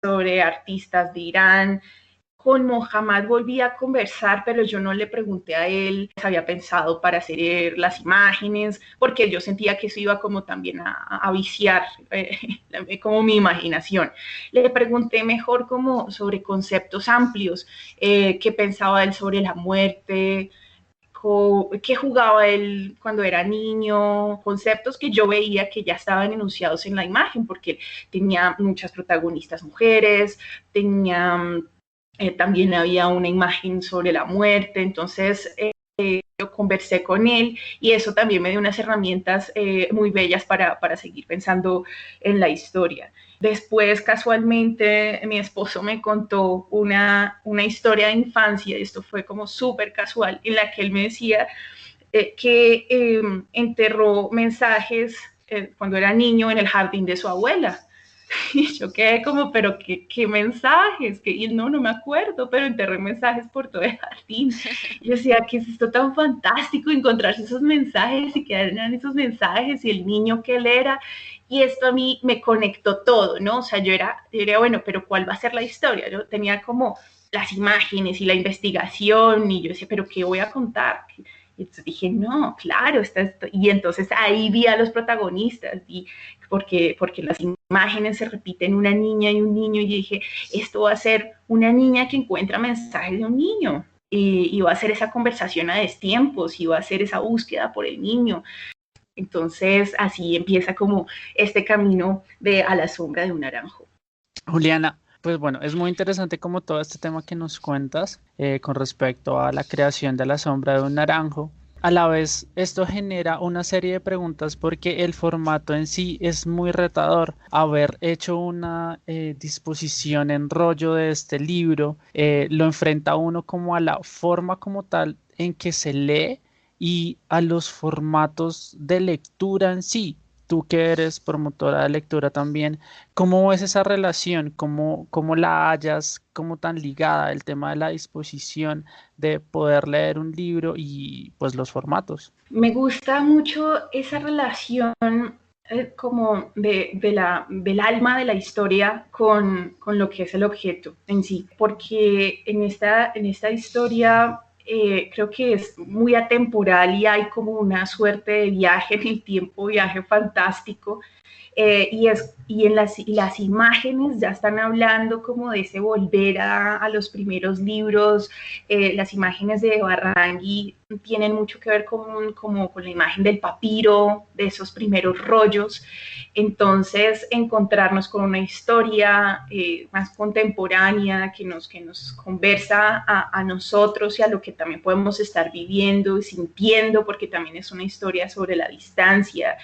sobre artistas de Irán. Con Mohammad volví a conversar, pero yo no le pregunté a él si había pensado para hacer las imágenes, porque yo sentía que eso iba como también a viciar como mi imaginación. Le pregunté mejor como sobre conceptos amplios, qué pensaba él sobre la muerte, qué jugaba él cuando era niño, conceptos que yo veía que ya estaban enunciados en la imagen, porque tenía muchas protagonistas mujeres, tenía también había una imagen sobre la muerte, entonces yo conversé con él y eso también me dio unas herramientas muy bellas para seguir pensando en la historia. Después, casualmente, mi esposo me contó una historia de infancia, y esto fue como súper casual, en la que él me decía que enterró mensajes cuando era niño en el jardín de su abuela. Y yo quedé como, pero qué mensajes, y él, no me acuerdo, pero enterré mensajes por todo el jardín. Y yo decía, ¿qué es esto tan fantástico? Encontrarse esos mensajes y que eran esos mensajes y el niño que él era. Y esto a mí me conectó todo, ¿no? O sea, yo era, bueno, pero ¿cuál va a ser la historia? Yo tenía como las imágenes y la investigación y yo decía, pero ¿qué voy a contar? Y entonces dije, no, claro, está esto. Y entonces ahí vi a los protagonistas, porque las imágenes se repiten una niña y un niño, y dije, esto va a ser una niña que encuentra mensajes de un niño, y va a ser esa conversación a destiempos, y va a ser esa búsqueda por el niño. Entonces así empieza como este camino de A la sombra de un naranjo. Juliana, pues bueno, es muy interesante como todo este tema que nos cuentas con respecto a la creación de la sombra de un naranjo. A la vez, esto genera una serie de preguntas porque el formato en sí es muy retador. Haber hecho una disposición en rollo de este libro lo enfrenta a uno como a la forma como tal en que se lee y a los formatos de lectura en sí. Tú que eres promotora de lectura también, ¿cómo ves esa relación? ¿Cómo la hallas? ¿Cómo tan ligada el tema de la disposición de poder leer un libro y pues los formatos? Me gusta mucho esa relación como del alma de la historia con lo que es el objeto en sí, porque en esta historia creo que es muy atemporal y hay como una suerte de viaje en el tiempo, viaje fantástico, y las imágenes ya están hablando como de ese volver a los primeros libros. Las imágenes de Barrangui tienen mucho que ver como con la imagen del papiro, de esos primeros rollos. Entonces, encontrarnos con una historia más contemporánea que nos conversa a nosotros y a lo que también podemos estar viviendo y sintiendo, porque también es una historia sobre la distancia,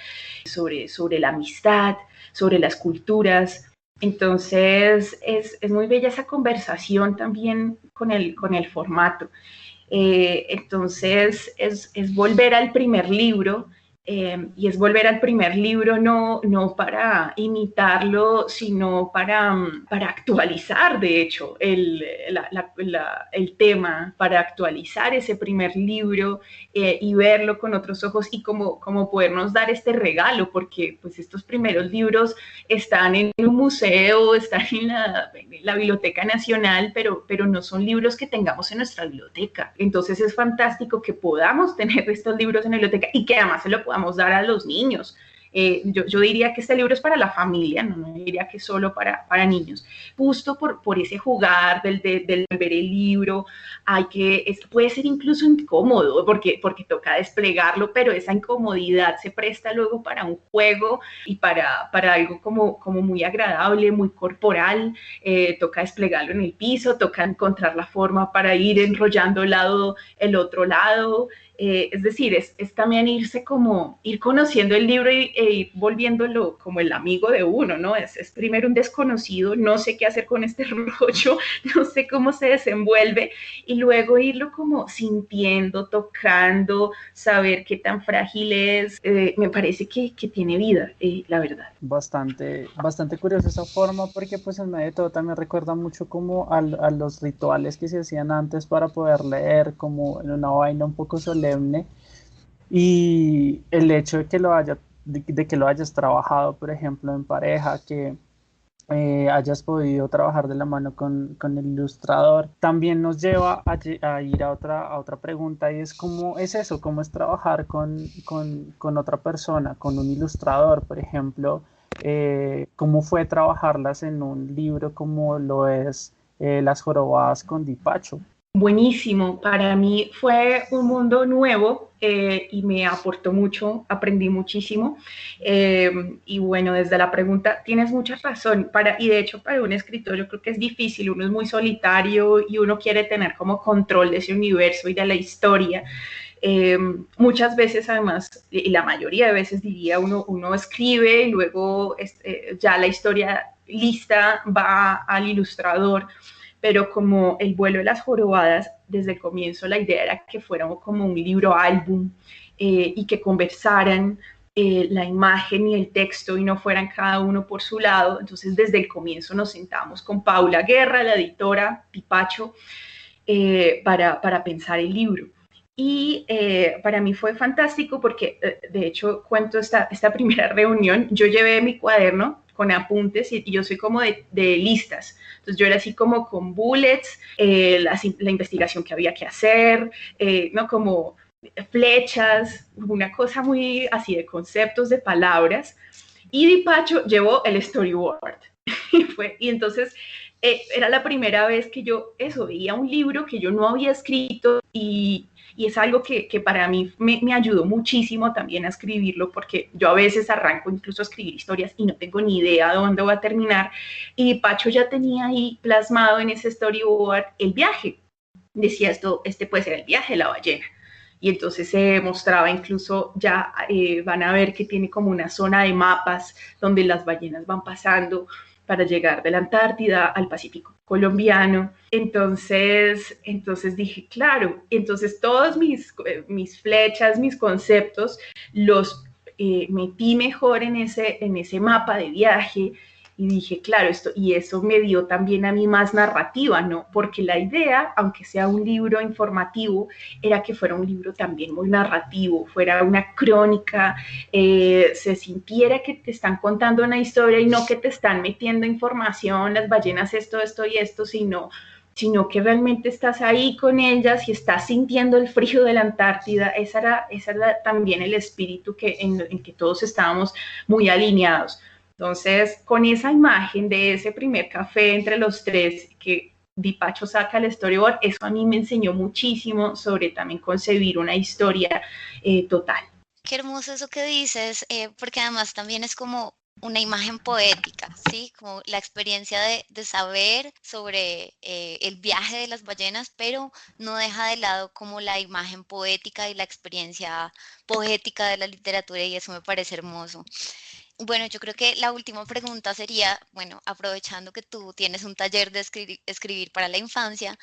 sobre la amistad, sobre las culturas. Entonces, es muy bella esa conversación también con el formato. Entonces, es volver al primer libro, y es volver al primer libro no para imitarlo, sino para actualizar, de hecho, el tema, para actualizar ese primer libro y verlo con otros ojos, y como podernos dar este regalo, porque pues estos primeros libros están en un museo, están en la Biblioteca Nacional, pero no son libros que tengamos en nuestra biblioteca. Entonces es fantástico que podamos tener estos libros en la biblioteca y que además se lo podamos dar a los niños. Yo diría que este libro es para la familia, no diría que es solo para niños, justo por ese jugar del ver el libro. Esto puede ser incluso incómodo porque toca desplegarlo, pero esa incomodidad se presta luego para un juego y para algo como muy agradable, muy corporal. Toca desplegarlo en el piso, toca encontrar la forma para ir enrollando el otro lado. Es decir, es también ir conociendo el libro e ir volviéndolo como el amigo de uno, ¿no? Es primero un desconocido, no sé qué hacer con este rollo, no sé cómo se desenvuelve, y luego irlo como sintiendo, tocando, saber qué tan frágil es. Me parece que tiene vida, la verdad. Bastante curiosa esa forma porque pues en medio de todo también recuerda mucho como a los rituales que se hacían antes para poder leer como en una vaina un poco solemne y el hecho de que lo hayas trabajado por ejemplo en pareja, que hayas podido trabajar de la mano con el ilustrador, también nos lleva a ir a otra pregunta y es cómo es eso, cómo es trabajar con otra persona, con un ilustrador, por ejemplo, cómo fue trabajarlas en un libro como lo es Las Jorobadas con Dipacho. Buenísimo, para mí fue un mundo nuevo y me aportó mucho, aprendí muchísimo. Y bueno, desde la pregunta, tienes mucha razón, y de hecho para un escritor yo creo que es difícil, uno es muy solitario y uno quiere tener como control de ese universo y de la historia. Muchas veces además, y la mayoría de veces diría, uno escribe y luego ya la historia lista va al ilustrador, pero como El vuelo de las jorobadas, desde el comienzo la idea era que fuera como un libro álbum y que conversaran la imagen y el texto y no fueran cada uno por su lado. Entonces desde el comienzo nos sentamos con Paula Guerra, la editora, Pipacho, para pensar el libro. Y para mí fue fantástico porque, de hecho, cuento esta primera reunión, yo llevé mi cuaderno con apuntes y yo soy como de listas. Entonces yo era así como con bullets, la investigación que había que hacer, ¿no? Como flechas, una cosa muy así de conceptos, de palabras. Y Dipacho llevó el storyboard. Y entonces era la primera vez que yo veía un libro que yo no había escrito y es algo que para mí me ayudó muchísimo también a escribirlo porque yo a veces arranco incluso a escribir historias y no tengo ni idea de dónde va a terminar y Pacho ya tenía ahí plasmado en ese storyboard el viaje. Decía este puede ser el viaje de la ballena. Y entonces se mostraba incluso, ya van a ver que tiene como una zona de mapas donde las ballenas van pasando para llegar de la Antártida al Pacífico colombiano. Entonces dije, claro, entonces todos mis flechas, mis conceptos, los metí mejor en ese mapa de viaje y dije, claro, y eso me dio también a mí más narrativa, ¿no? Porque la idea, aunque sea un libro informativo, era que fuera un libro también muy narrativo, fuera una crónica, se sintiera que te están contando una historia y no que te están metiendo información, las ballenas esto y esto, sino que realmente estás ahí con ellas y estás sintiendo el frío de la Antártida. Esa era también el espíritu en que todos estábamos muy alineados. Entonces, con esa imagen de ese primer café entre los tres que Dipacho saca el storyboard, eso a mí me enseñó muchísimo sobre también concebir una historia total. Qué hermoso eso que dices, porque además también es como una imagen poética, ¿sí? Como la experiencia de saber sobre el viaje de las ballenas, pero no deja de lado como la imagen poética y la experiencia poética de la literatura y eso me parece hermoso. Bueno, yo creo que la última pregunta sería, bueno, aprovechando que tú tienes un taller de escribir para la infancia,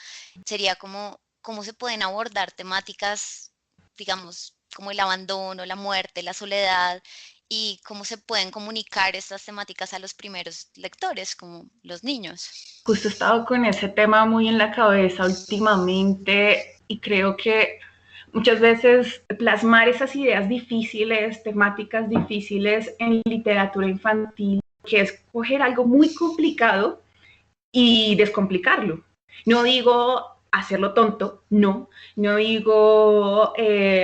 sería como, ¿cómo se pueden abordar temáticas, digamos, como el abandono, la muerte, la soledad, y cómo se pueden comunicar estas temáticas a los primeros lectores, como los niños? Justo he estado con ese tema muy en la cabeza últimamente y creo que muchas veces plasmar esas ideas difíciles, temáticas difíciles en literatura infantil, que es coger algo muy complicado y descomplicarlo. No digo hacerlo tonto, no digo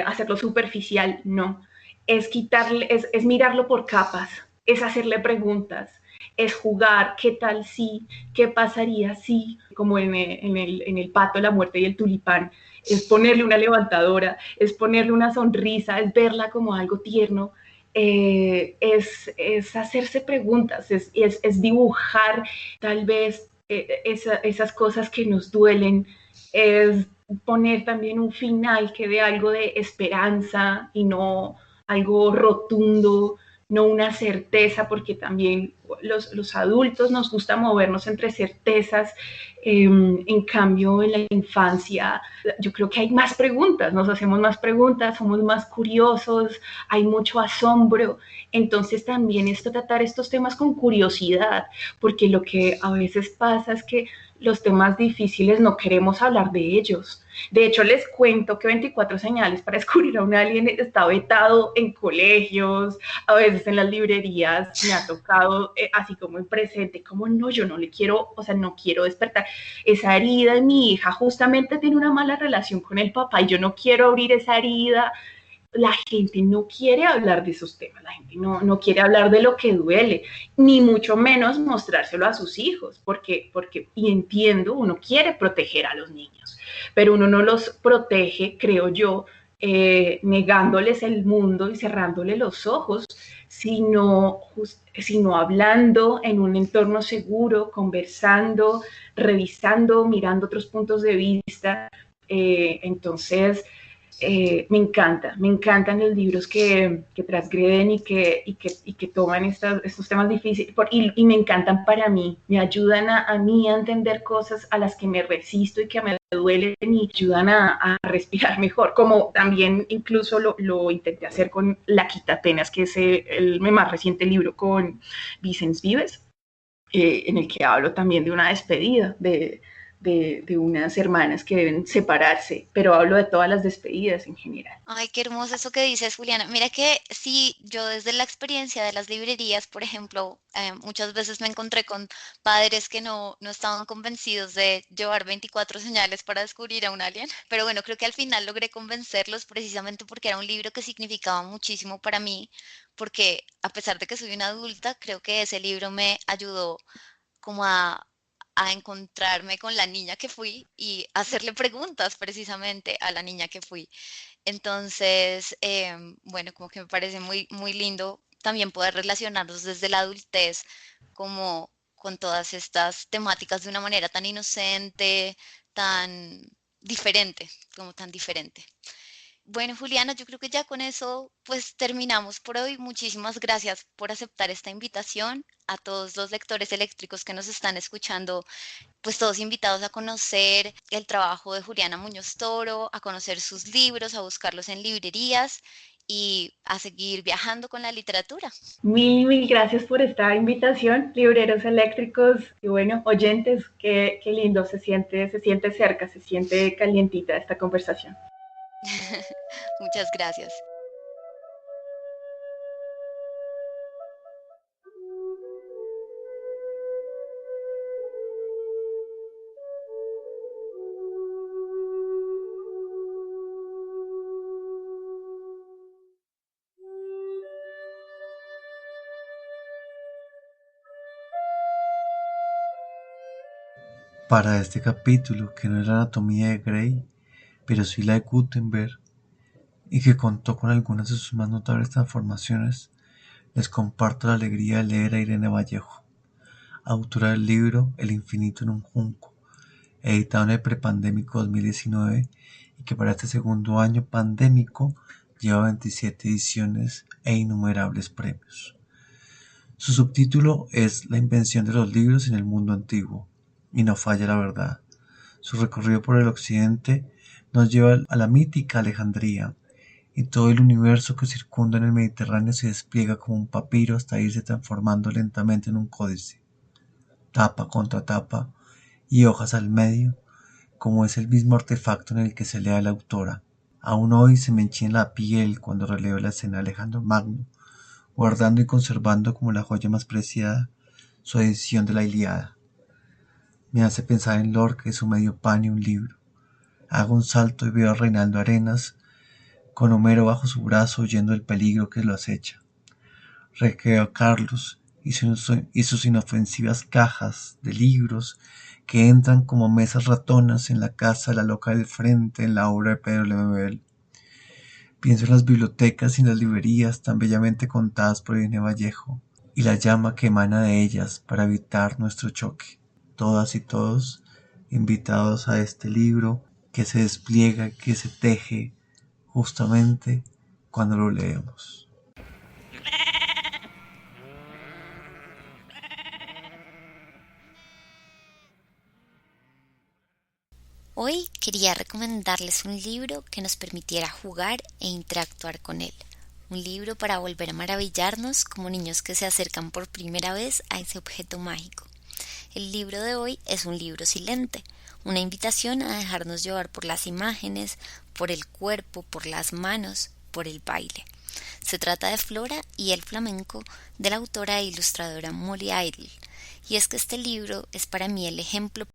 hacerlo superficial, no. Es quitarle, es mirarlo por capas, es hacerle preguntas, es jugar, ¿qué tal si? ¿Qué pasaría si? Como en el pato, la muerte y el tulipán, es ponerle una levantadora, es ponerle una sonrisa, es verla como algo tierno, es hacerse preguntas, es dibujar tal vez esas cosas que nos duelen, es poner también un final que dé algo de esperanza y no algo rotundo, no una certeza, porque también los adultos nos gusta movernos entre certezas, en cambio en la infancia yo creo que hay más preguntas, nos hacemos más preguntas, somos más curiosos, hay mucho asombro, entonces también es tratar estos temas con curiosidad, porque lo que a veces pasa es que los temas difíciles no queremos hablar de ellos. De hecho, les cuento que 24 señales para descubrir a un alien está vetado en colegios, a veces en las librerías. Me ha tocado así como en presente, como no, yo no le quiero, o sea, no quiero despertar esa herida de mi hija, justamente tiene una mala relación con el papá y yo no quiero abrir esa herida. La gente no quiere hablar de esos temas, la gente no quiere hablar de lo que duele, ni mucho menos mostrárselo a sus hijos, porque, y entiendo, uno quiere proteger a los niños, pero uno no los protege, creo yo, negándoles el mundo y cerrándole los ojos, sino hablando en un entorno seguro, conversando, revisando, mirando otros puntos de vista. Entonces, me encantan los libros que transgreden y que toman estos temas difíciles y me encantan para mí, me ayudan a mí a entender cosas a las que me resisto y que me duelen y ayudan a respirar mejor, como también incluso lo intenté hacer con La Quitapenas, que es el más reciente libro con Vicens Vives, en el que hablo también de una despedida de unas hermanas que deben separarse, pero hablo de todas las despedidas en general. Ay, qué hermoso eso que dices, Juliana. Mira que sí, yo desde la experiencia de las librerías, por ejemplo, muchas veces me encontré con padres que no estaban convencidos de llevar 24 señales para descubrir a un alien, pero bueno, creo que al final logré convencerlos precisamente porque era un libro que significaba muchísimo para mí, porque a pesar de que soy una adulta, creo que ese libro me ayudó como a encontrarme con la niña que fui y hacerle preguntas precisamente a la niña que fui. Entonces, bueno, como que me parece muy, muy lindo también poder relacionarnos desde la adultez como con todas estas temáticas de una manera tan inocente, tan diferente, como tan diferente. Bueno, Juliana, yo creo que ya con eso pues terminamos por hoy. Muchísimas gracias por aceptar esta invitación. A todos los lectores eléctricos que nos están escuchando, pues todos invitados a conocer el trabajo de Juliana Muñoz Toro, a conocer sus libros, a buscarlos en librerías y a seguir viajando con la literatura. Mil gracias por esta invitación, libreros eléctricos y bueno, oyentes, qué lindo, se siente cerca, se siente calientita esta conversación. Muchas gracias. Para este capítulo, que no es la anatomía de Grey, pero sí la de Gutenberg, y que contó con algunas de sus más notables transformaciones, les comparto la alegría de leer a Irene Vallejo, autora del libro El infinito en un junco, editado en el prepandémico 2019 y que para este segundo año pandémico lleva 27 ediciones e innumerables premios. Su subtítulo es La invención de los libros en el mundo antiguo, y no falla la verdad. Su recorrido por el occidente nos lleva a la mítica Alejandría, y todo el universo que circunda en el Mediterráneo se despliega como un papiro hasta irse transformando lentamente en un códice, tapa contra tapa y hojas al medio, como es el mismo artefacto en el que se lee a la autora. Aún hoy se me enchina la piel cuando releo la escena de Alejandro Magno, guardando y conservando como la joya más preciada su edición de la Ilíada. Me hace pensar en Lorca y su medio pan y un libro. Hago un salto y veo a Reinaldo Arenas con Homero bajo su brazo huyendo del peligro que lo acecha. Recreo a Carlos y sus inofensivas cajas de libros que entran como mesas ratonas en la casa de la loca del frente en la obra de Pedro Lemebel. Pienso en las bibliotecas y en las librerías tan bellamente contadas por Irene Vallejo y la llama que emana de ellas para evitar nuestro choque. Todas y todos invitados a este libro que se despliega, que se teje justamente cuando lo leemos. Hoy quería recomendarles un libro que nos permitiera jugar e interactuar con él. Un libro para volver a maravillarnos como niños que se acercan por primera vez a ese objeto mágico. El libro de hoy es un libro silente, una invitación a dejarnos llevar por las imágenes, por el cuerpo, por las manos, por el baile. Se trata de Flora y el flamenco de la autora e ilustradora Molly Idle. Y es que este libro es para mí el ejemplo